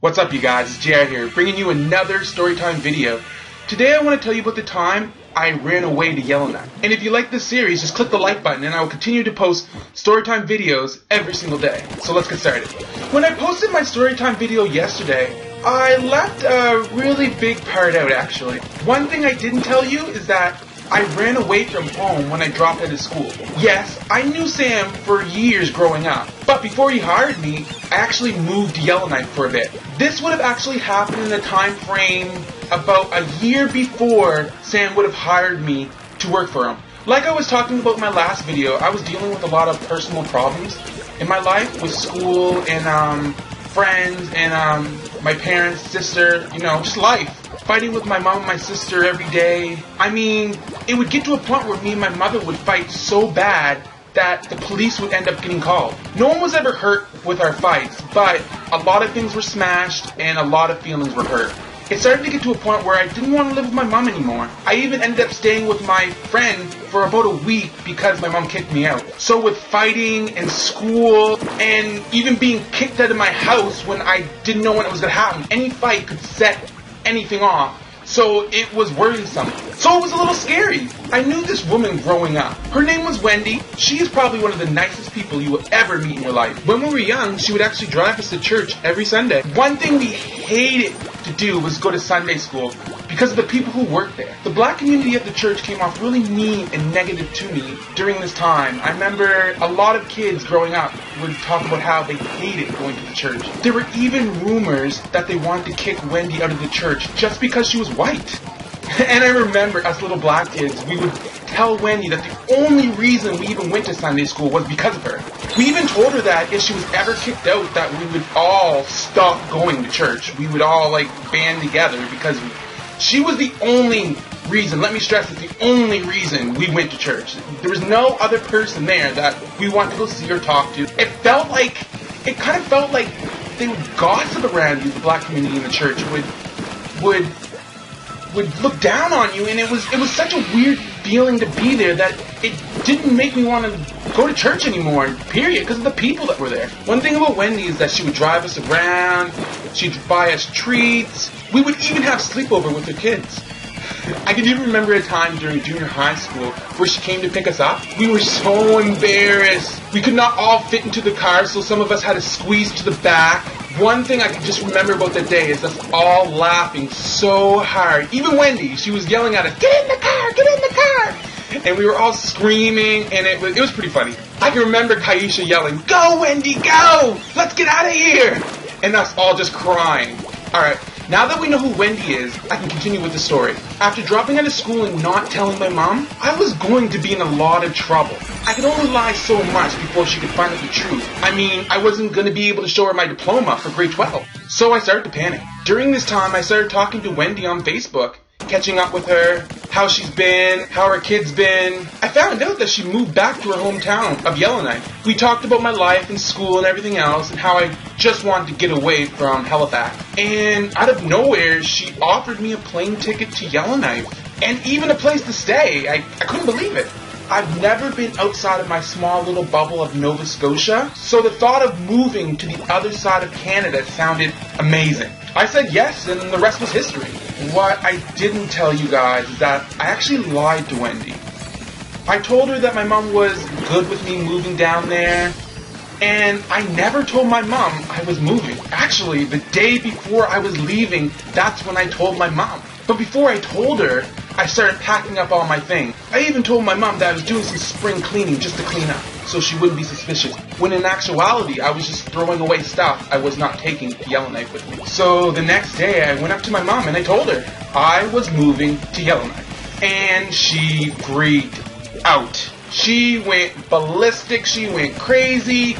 What's up, you guys? It's JR here, bringing you another storytime video. Today I want to tell you about the time I ran away to Yellowknife. And if you like this series, just click the like button and I will continue to post storytime videos every single day. So let's get started. When I posted my storytime video yesterday, I left a really big part out actually. One thing I didn't tell you is that I ran away from home when I dropped out of school. Yes, I knew Sam for years growing up, but before he hired me, I actually moved to Yellowknife for a bit. This would have actually happened in the time frame about a year before Sam would have hired me to work for him. Like I was talking about in my last video, I was dealing with a lot of personal problems in my life with school and friends and my parents, sister, just life. Fighting with my mom and my sister every day. I mean, it would get to a point where me and my mother would fight so bad that the police would end up getting called. No one was ever hurt with our fights, but a lot of things were smashed and a lot of feelings were hurt. It started to get to a point where I didn't want to live with my mom anymore. I even ended up staying with my friend for about a week because my mom kicked me out. So with fighting and school and even being kicked out of my house when I didn't know when it was going to happen, any fight could set anything off. So it was worrisome. So it was a little scary. I knew this woman growing up. Her name was Wendy. She is probably one of the nicest people you will ever meet in your life. When we were young, she would actually drive us to church every Sunday. One thing we hated to do was go to Sunday school because of the people who worked there. The black community at the church came off really mean and negative to me during this time. I remember a lot of kids growing up would talk about how they hated going to the church. There were even rumors that they wanted to kick Wendy out of the church just because she was white. And I remember us little black kids, we would tell Wendy that the only reason we even went to Sunday school was because of her. We even told her that if she was ever kicked out, that we would all stop going to church. We would all band together because she was the only reason, let me stress it's the only reason we went to church. There was no other person there that we wanted to go see or talk to. It kind of felt like they would gossip around you, the black community in the church would look down on you, and it was such a weird feeling to be there that it didn't make me want to go to church anymore, period, because of the people that were there. One thing about Wendy is that she would drive us around, she'd buy us treats, we would even have sleepover with her kids. I can even remember a time during junior high school where she came to pick us up. We were so embarrassed. We could not all fit into the car, so some of us had to squeeze to the back. One thing I can just remember about that day is us all laughing so hard. Even Wendy, she was yelling at us, "Get in the car! Get in the car!" And we were all screaming, and it was pretty funny. I can remember Kaisha yelling, "Go, Wendy, go! Let's get out of here!" And us all just crying. Alright, now that we know who Wendy is, I can continue with the story. After dropping out of school and not telling my mom, I was going to be in a lot of trouble. I could only lie so much before she could find out the truth. I mean, I wasn't going to be able to show her my diploma for grade 12. So I started to panic. During this time, I started talking to Wendy on Facebook, catching up with her, how she's been, how her kids been. I found out that she moved back to her hometown of Yellowknife. We talked about my life and school and everything else and how I just wanted to get away from Halifax. And out of nowhere, she offered me a plane ticket to Yellowknife and even a place to stay. I couldn't believe it. I've never been outside of my small little bubble of Nova Scotia, so the thought of moving to the other side of Canada sounded amazing. I said yes, and the rest was history. What I didn't tell you guys is that I actually lied to Wendy. I told her that my mom was good with me moving down there, and I never told my mom I was moving. Actually, the day before I was leaving, that's when I told my mom. But before I told her, I started packing up all my things. I even told my mom that I was doing some spring cleaning just to clean up, so she wouldn't be suspicious. When in actuality, I was just throwing away stuff I was not taking to Yellowknife with me. So the next day, I went up to my mom and I told her I was moving to Yellowknife. And she freaked out. She went ballistic, she went crazy.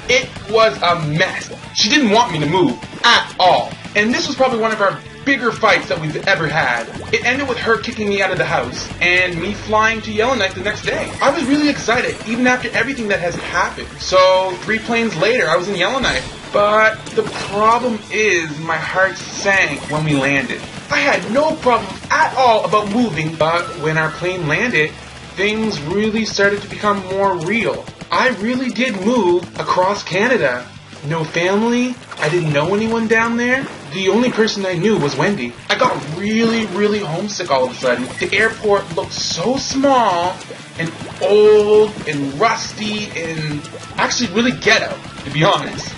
It was a mess. She didn't want me to move at all. And this was probably one of our bigger fights that we've ever had. It ended with her kicking me out of the house and me flying to Yellowknife the next day. I was really excited, even after everything that has happened. So 3 planes later, I was in Yellowknife. But the problem is my heart sank when we landed. I had no problem at all about moving, but when our plane landed, things really started to become more real. I really did move across Canada No family. I didn't know anyone down there. The only person I knew was Wendy. I got really, really homesick all of a sudden. The airport looked so small and old and rusty and actually really ghetto, to be honest.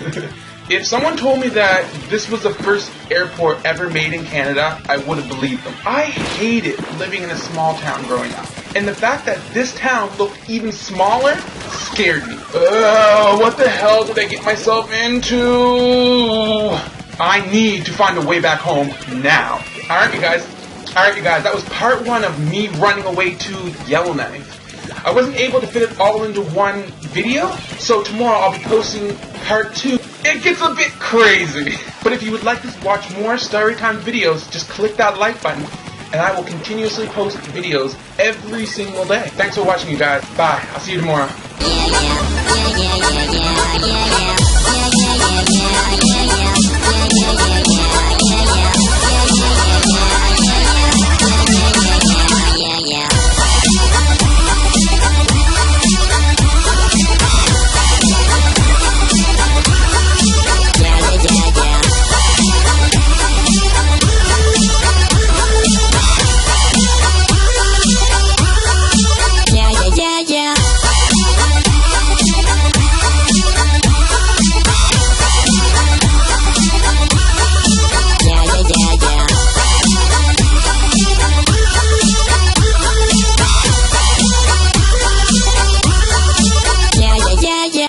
If someone told me that this was the first airport ever made in Canada, I would have believed them. I hated living in a small town growing up. And the fact that this town looked even smaller scared me. What the hell did I get myself into? I need to find a way back home now. Alright, you guys, that was part 1 of me running away to Yellowknife. I wasn't able to fit it all into one video, so tomorrow I'll be posting part 2. It gets a bit crazy. But if you would like to watch more Storytime videos, just click that like button, and I will continuously post videos every single day. Thanks for watching, you guys. Bye. I'll see you tomorrow. Yeah.